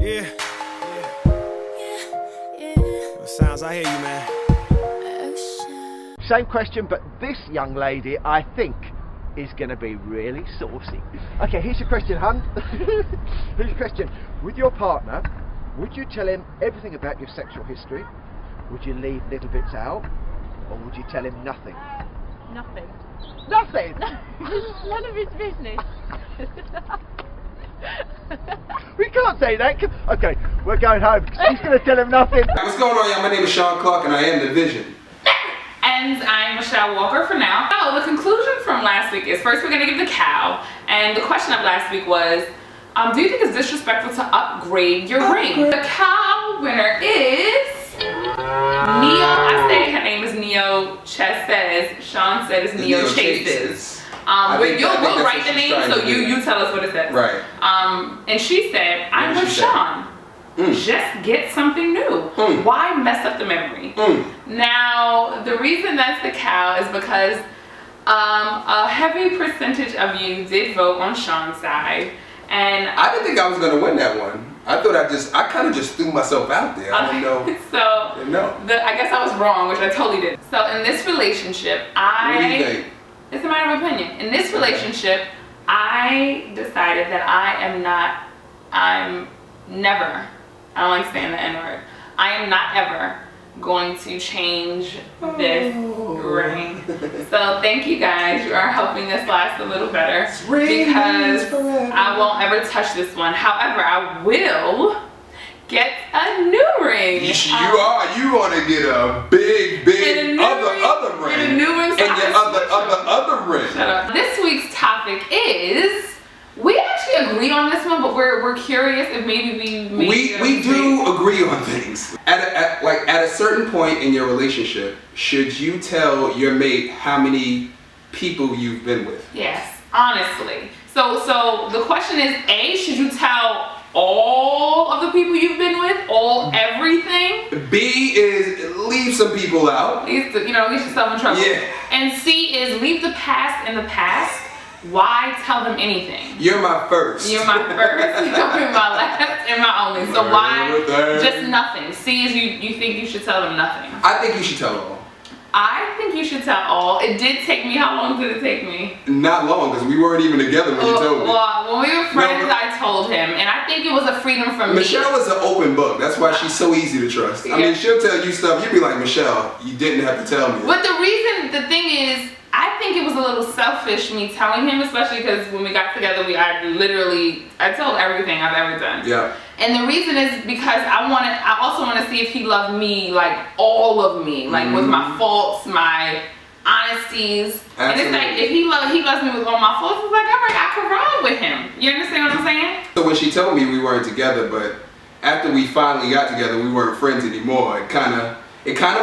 Yeah. Sounds, I hear you, man. Same question, but this young lady, I think, is going to be really saucy. Okay, here's your question, hun. Here's your question. With your partner, would you tell him everything about your sexual history? Would you leave little bits out? Or would you tell him nothing? Nothing. Nothing? None of his business. We can't say that. Okay, we're going home. He's going to tell him nothing. What's going on, y'all? My name is Sean Clark and I am the Vision. And I'm Michelle Walker for now. So the conclusion from last week is, first we're going to give the cow. And the question of last week was, do you think it's disrespectful to upgrade your ring? The cow winner is I say her name is Neochasez. Sean said it's Neochasez. We'll write the name, so you tell us what it says. Right. And she said, I'm with Sean. Just get something new. Why mess up the memory? Now, the reason that's the cow is because a heavy percentage of you did vote on Sean's side. And I didn't think I was going to win that one. I thought I kind of just threw myself out there. I don't know. So, I guess I was wrong, which I totally did. So, in this relationship, What do you think? It's a matter of opinion. In this relationship, I decided that I'm never, I don't like saying the N-word, I am not ever going to change this ring. So thank you guys, you are helping us last a little better, because I won't ever touch this one. However, I will get a new ring. You want to get a big other ring. And a new ring. And your other ring. Shut up. This week's topic is, we actually agree on this one, but we're curious if maybe we do agree on things. At a certain point in your relationship, should you tell your mate how many people you've been with? Yes, honestly. So the question is, A, should you tell all of the people you've been with, everything? B is leave some people out. Get yourself in trouble. Yeah. And C is leave the past in the past. Why tell them anything? You're my first. You're my first. You're my last and my only. So why just nothing? C is you think you should tell them nothing. I think you should tell them all. I think you should tell all. It did take me. How long did it take me? Not long, because we weren't even together when you told me. Well, when we were friends, I told him, and I think it was a freedom from me. Michelle is an open book. That's why she's so easy to trust. I mean, she'll tell you stuff. You'll be like, Michelle, you didn't have to tell me. But the thing is, I think it was a little selfish me telling him, especially because when we got together, I told everything I've ever done. Yeah. And the reason is because I also want to see if he loved me, like all of me, like with my faults, my honesties. Absolutely. And it's like, if he loves me with all my faults, it's like, all right, I could ride with him. You understand what I'm saying? So when she told me we weren't together, but after we finally got together, we weren't friends anymore, it kind of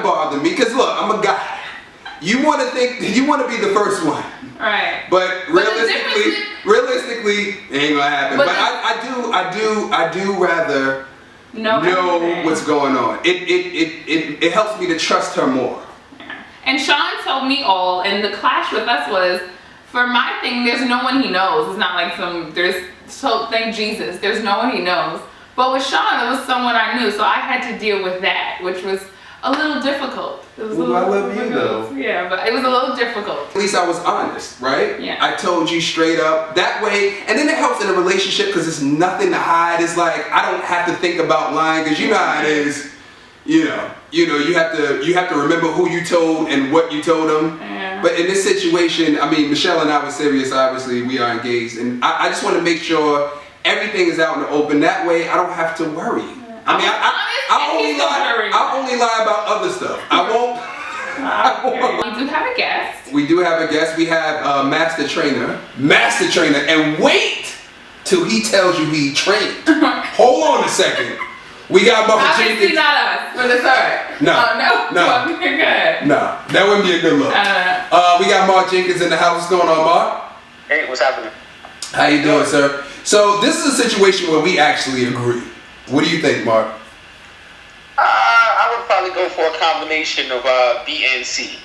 bothered me. Because look, I'm a guy. You want to be the first one. Right. But realistically, it ain't gonna happen. But I do rather know what's going on. It helps me to trust her more. Yeah. And Sean told me all, and the clash with us was, for my thing, there's no one he knows. It's not like thank Jesus, there's no one he knows. But with Sean, it was someone I knew, so I had to deal with that, which was a little difficult. I love you though. Yeah, but it was a little difficult. At least I was honest, right? Yeah. I told you straight up. That way, and then it helps in a relationship because there's nothing to hide. It's like I don't have to think about lying, because you know how it is. You have to remember who you told and what you told them. Yeah. But in this situation, I mean, Michelle and I were serious. Obviously, we are engaged, and I just want to make sure everything is out in the open. That way, I don't have to worry. I mean, I only lie about other stuff. I won't. We do have a guest. We do have a guest. We have a master trainer, and wait till he tells you he trained. Hold on a second. We got Mark Jenkins. Obviously not us for the start. No. No. You're good. No, that wouldn't be a good look. We got Mark Jenkins in the house. What's going on, Mark? Hey, what's happening? How you doing, sir? So this is a situation where we actually agree. What do you think, Mark? I would probably go for a combination of B and C.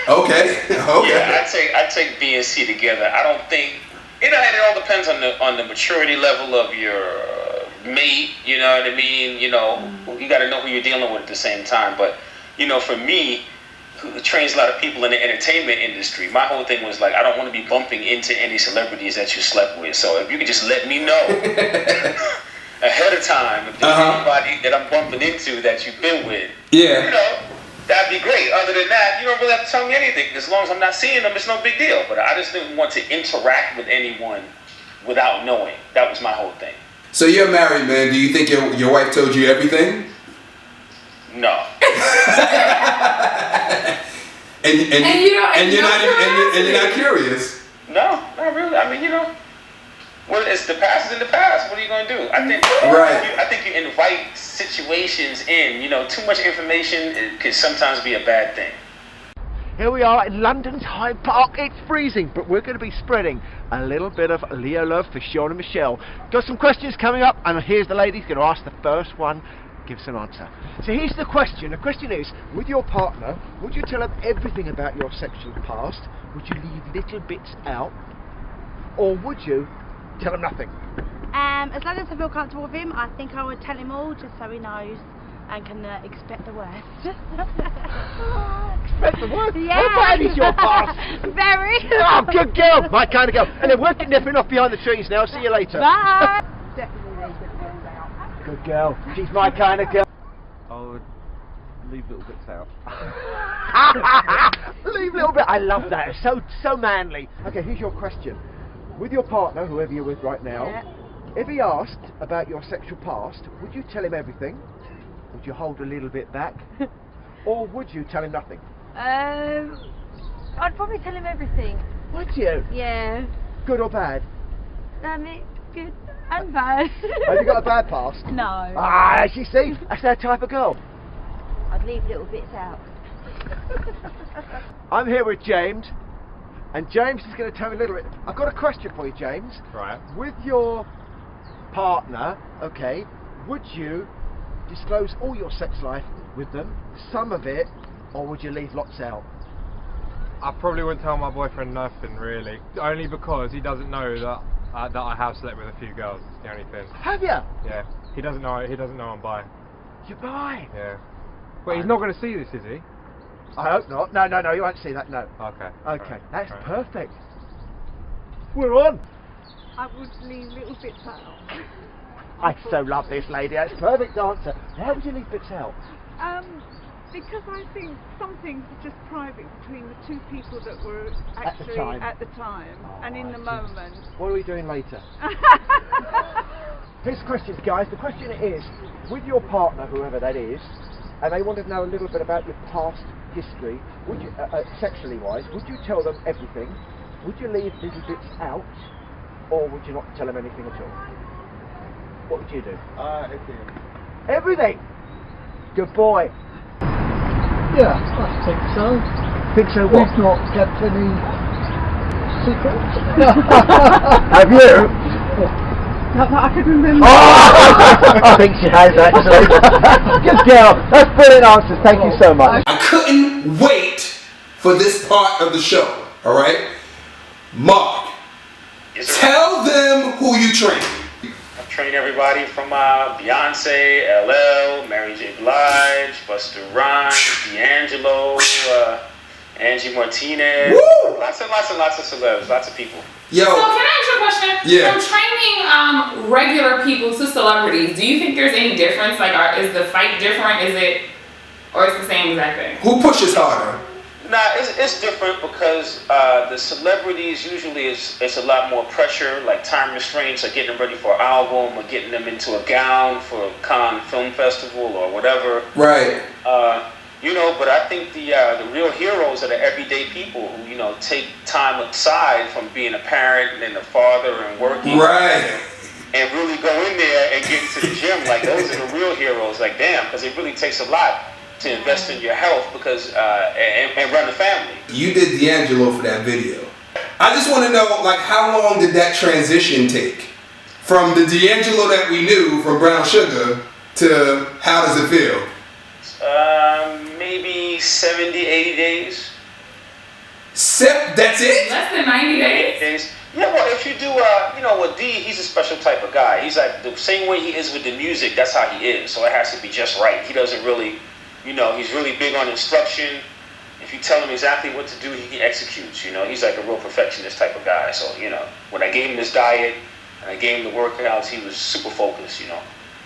Okay. Yeah, I'd take B and C together. I don't think, and it all depends on the maturity level of your mate, you know what I mean? You know, you got to know who you're dealing with at the same time. But, you know, for me, who trains a lot of people in the entertainment industry, my whole thing was like, I don't want to be bumping into any celebrities that you slept with. So if you could just let me know ahead of time if there's anybody that I'm bumping into that you've been with, you know, that'd be great. Other than that, you don't really have to tell me anything. As long as I'm not seeing them, it's no big deal. But I just didn't want to interact with anyone without knowing. That was my whole thing. So you're married, man. Do you think your wife told you everything? No. and you're not curious? No, not really. I mean, you know, well, it's the past is in the past. What are you gonna do? I think I think you invite situations in. You know, too much information could sometimes be a bad thing. Here we are in London's Hyde Park. It's freezing, but we're going to be spreading a little bit of Leolove for Sean and Michelle. Got some questions coming up, and here's the lady going to ask the first one. Give us an answer. So here's the question. The question is, with your partner, would you tell them everything about your sexual past? Would you leave little bits out? Or would you tell them nothing? As long as I feel comfortable with him, I think I would tell him all just so he knows and can expect the worst. Expect the worst? Yeah. How bad is your past? Very. Oh, good girl. My kind of girl. And then we're nipping off behind the trees now. See you later. Bye. Good girl. She's my kind of girl. I would leave little bits out. Leave little bit. I love that. It's so manly. Okay, here's your question. With your partner, whoever you're with right now, if he asked about your sexual past, would you tell him everything? Would you hold a little bit back? Or would you tell him nothing? I'd probably tell him everything. Would you? Yeah. Good or bad? Good and bad. Have you got a bad past? No. Ah, you see? That's that type of girl. I'd leave little bits out. I'm here with James, and James is going to tell me a little bit. I've got a question for you, James. Right. With your partner, okay, would you disclose all your sex life with them, some of it, or would you leave lots out? I probably wouldn't tell my boyfriend nothing really, only because he doesn't know that I have slept with a few girls. It's the only thing. Have you? Yeah. He doesn't know I'm bi. You're bi? Yeah. But he's not going to see this, is he? I hope not. No, you won't see that. No. Okay. Okay. Right. That's Right. perfect. We're on. I would leave little bits out. I so love this lady. That's a perfect answer. How would you leave bits out? Because I think some things are just private between the two people that were At the actually time. and in the moment. What are we doing later? Here's the question, guys. The question is, with your partner, whoever that is, and they want to know a little bit about your past history, would you, sexually wise, would you tell them everything? Would you leave little bits out? Or would you not tell them anything at all? What would you do? Everything. Everything! Good boy. Yeah, I think so. Think so what? We've not kept any secrets. Have you? Not that I can remember. I think she has actually. Good girl. That's brilliant answers. Thank you so much. I couldn't wait for this part of the show. All right, Mark, Yes, sir. tell them who you train. I've trained everybody from Beyonce, LL, Mary J. Blige, Busta Rhymes, D'Angelo, Angie Martinez. Woo! Lots and lots of celebs, lots of people. Yo, So can I ask you a question? Yeah. From training regular people to celebrities, do you think there's any difference? Like, is the fight different? Is it, or it's the same exact thing? who pushes harder? Nah, it's different because the celebrities usually it's a lot more pressure, like time restraints, or getting them ready for an album, or getting them into a gown for a Cannes Film Festival or whatever. Right. You know, but I think the real heroes are the everyday people who, you know, take time aside from being a parent and a father and working. Right. And really go in there and get into the gym. Like, those are the real heroes. Like, damn, because it really takes a lot to invest in your health because and run a family. You did D'Angelo for that video. I just want to know, like, how long did that transition take? From the D'Angelo that we knew from Brown Sugar to How Does It Feel? Maybe 70, 80 days. That's it? Less than 90 days? 80 days. Yeah, well, if you do, with D, he's a special type of guy. He's like the same way he is with the music. That's how he is. So it has to be just right. He doesn't really, he's really big on instruction. If you tell him exactly what to do, he executes. He's like a real perfectionist type of guy. So when I gave him this diet and I gave him the workouts, he was super focused.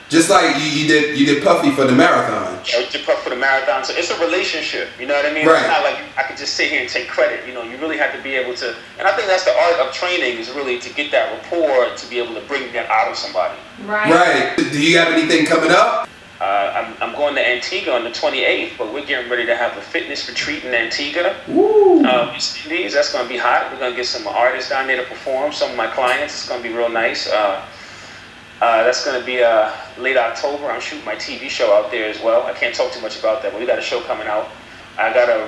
Just like you did Puffy for the marathon. Yeah, we did Puffy for the marathon. So it's a relationship. You know what I mean? Right. It's not like I could just sit here and take credit. You really have to be able to. And I think that's the art of training, is really to get that rapport, to be able to bring that out of somebody. Right. Right. Do you have anything coming up? I'm going to Antigua on the 28th, but we're getting ready to have a fitness retreat in Antigua. Woo. That's going to be hot. We're going to get some artists down there to perform. Some of my clients. It's going to be real nice. That's going to be late October. I'm shooting my TV show out there as well. I can't talk too much about that, but we got a show coming out. I got a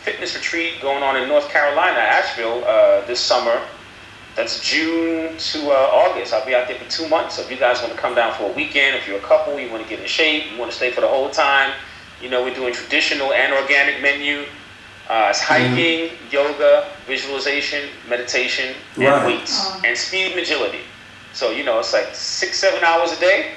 fitness retreat going on in North Carolina, Asheville, this summer. That's June to August. I'll be out there for 2 months. So if you guys want to come down for a weekend, if you're a couple, you want to get in shape, you want to stay for the whole time, we're doing traditional and organic menu. It's hiking, yoga, visualization, meditation, and weights, and speed and agility. So, it's like 6-7 hours a day,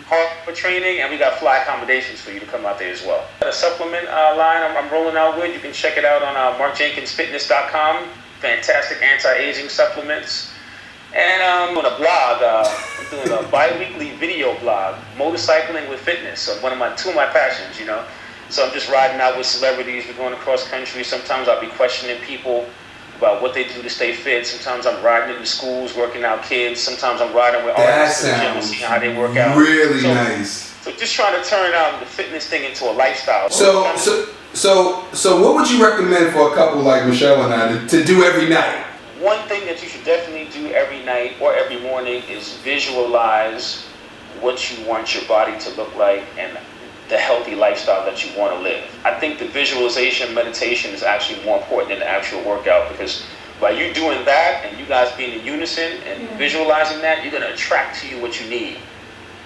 hard for training, and we got fly accommodations for you to come out there as well. A supplement line I'm rolling out with. You can check it out on markjenkinsfitness.com. Fantastic anti-aging supplements. And I'm doing a blog. I'm doing a bi-weekly video blog, motorcycling with fitness. So two of my passions, So I'm just riding out with celebrities. We're going across country. Sometimes I'll be questioning people about what they do to stay fit. Sometimes I'm riding into schools, working out kids. Sometimes I'm riding with artists in the gym and seeing how they work out. Really nice. So just trying to turn the fitness thing into a lifestyle. So what would you recommend for a couple like Michelle and I to do every night? One thing that you should definitely do every night or every morning is visualize what you want your body to look like and the healthy lifestyle that you want to live. I think the visualization meditation is actually more important than the actual workout, because by you doing that and you guys being in unison and visualizing that, you're going to attract to you what you need.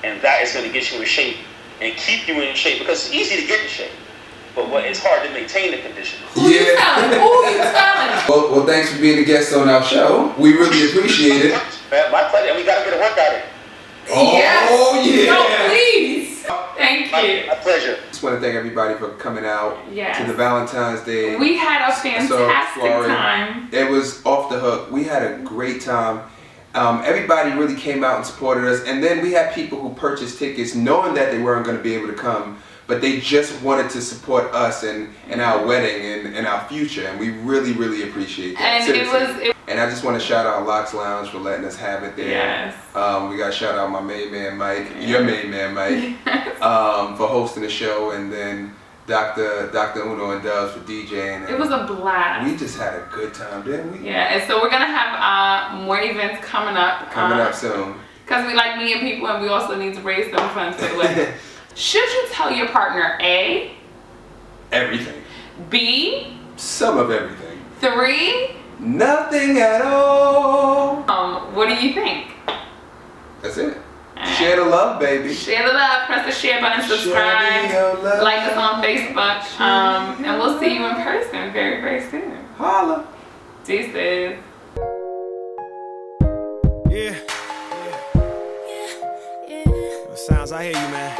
And that is going to get you in shape and keep you in shape, because it's easy to get in shape, but it's hard to maintain the condition. Who you telling? Well, thanks for being a guest on our show. We really appreciate it. Man, my pleasure. And we got to get a workout in. Oh, yeah. No, please. Thank you. My pleasure. Just want to thank everybody for coming out to the Valentine's Day. We had a fantastic time. It was off the hook. We had a great time. Everybody really came out and supported us. And then we had people who purchased tickets knowing that they weren't going to be able to come, but they just wanted to support us and our wedding and our future. And we really, really appreciate that. And and I just want to shout out Locks Lounge for letting us have it there. Yes. We got to shout out my main man Mike, your main man Mike, for hosting the show, and then Dr. Uno and Dubs for DJing. It was a blast. We just had a good time, didn't we? Yeah, and so we're gonna have more events coming up. Coming up soon. Because we like meeting people, and we also need to raise some funds to it. Should you tell your partner A? Everything. B? Some of everything. 3? Nothing at all. What do you think? That's it. Share the love, baby. Share the love. Press the share button. Subscribe. Like us on Facebook. And we'll see you in person very, very soon. Holla. Deuces. Yeah. Sounds, I hear you, man.